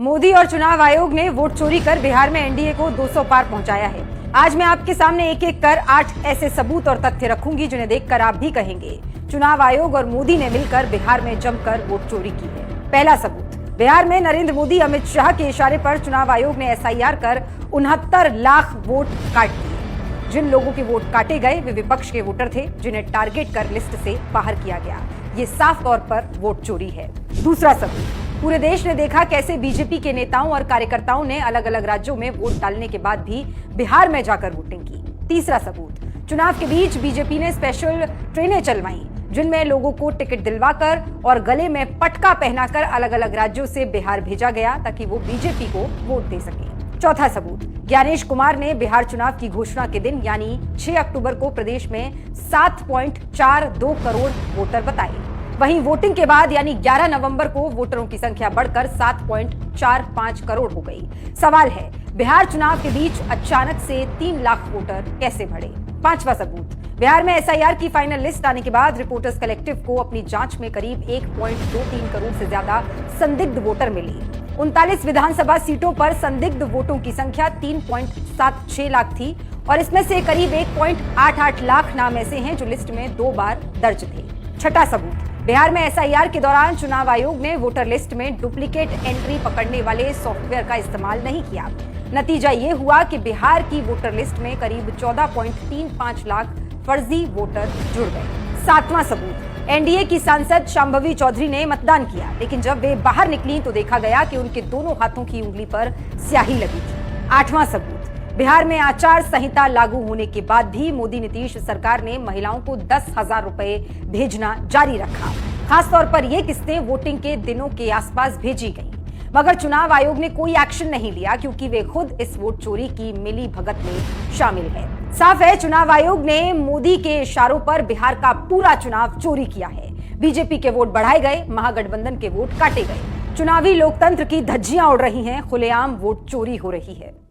मोदी और चुनाव आयोग ने वोट चोरी कर बिहार में एनडीए को 200 पार पहुंचाया है। आज मैं आपके सामने एक एक कर 8 ऐसे सबूत और तथ्य रखूंगी जिन्हें देखकर आप भी कहेंगे चुनाव आयोग और मोदी ने मिलकर बिहार में जमकर वोट चोरी की है। पहला सबूत, बिहार में नरेंद्र मोदी अमित शाह के इशारे पर चुनाव आयोग ने एसआईआर कर 69 लाख वोट काट दिए। जिन लोगों के वोट काटे गए वे विपक्ष के वोटर थे जिन्हें टारगेट कर लिस्ट से बाहर किया गया। ये साफ तौर पर वोट चोरी है। दूसरा सबूत, पूरे देश ने देखा कैसे बीजेपी के नेताओं और कार्यकर्ताओं ने अलग अलग राज्यों में वोट डालने के बाद भी बिहार में जाकर वोटिंग की। तीसरा सबूत, चुनाव के बीच बीजेपी ने स्पेशल ट्रेनें चलवाई जिनमें लोगों को टिकट दिलवाकर और गले में पटका पहनाकर अलग अलग राज्यों से बिहार भेजा गया ताकि वो बीजेपी को वोट दे सके। चौथा सबूत, ज्ञानेश कुमार ने बिहार चुनाव की घोषणा के दिन यानी 6 अक्टूबर को प्रदेश में 7.42 करोड़ वोटर बताए। वहीं वोटिंग के बाद यानी 11 नवंबर को वोटरों की संख्या बढ़कर 7.45 करोड़ हो गई। सवाल है, बिहार चुनाव के बीच अचानक से 3 लाख वोटर कैसे बढ़े? पांचवा सबूत, बिहार में एसआईआर की फाइनल लिस्ट आने के बाद रिपोर्टर्स कलेक्टिव को अपनी जांच में करीब 1.23 करोड़ से ज्यादा संदिग्ध वोटर मिली। 39 विधानसभा सीटों पर संदिग्ध वोटों की संख्या 3.76 लाख थी और इसमें से करीब 1.88 लाख नाम ऐसे हैं जो लिस्ट में 2 बार दर्ज थे। छठा सबूत, बिहार में एसआईआर के दौरान चुनाव आयोग ने वोटर लिस्ट में डुप्लीकेट एंट्री पकड़ने वाले सॉफ्टवेयर का इस्तेमाल नहीं किया। नतीजा ये हुआ कि बिहार की वोटर लिस्ट में करीब 14.35 लाख फर्जी वोटर जुड़ गए। सातवां सबूत, एनडीए की सांसद शांभवी चौधरी ने मतदान किया लेकिन जब वे बाहर निकली तो देखा गया कि उनके दोनों हाथों की उंगली पर स्याही लगी थी। आठवां सबूत, बिहार में आचार संहिता लागू होने के बाद भी मोदी नीतीश सरकार ने महिलाओं को 10,000 रुपए भेजना जारी रखा। खासतौर पर यह किस्तें वोटिंग के दिनों के आसपास भेजी गईं। मगर चुनाव आयोग ने कोई एक्शन नहीं लिया क्योंकि वे खुद इस वोट चोरी की मिली भगत में शामिल है। साफ है, चुनाव आयोग ने मोदी के इशारों पर बिहार का पूरा चुनाव चोरी किया है। बीजेपी के वोट बढ़ाए गए, महागठबंधन के वोट काटे गए। चुनावी लोकतंत्र की धज्जियां उड़ रही हैं, खुलेआम वोट चोरी हो रही है।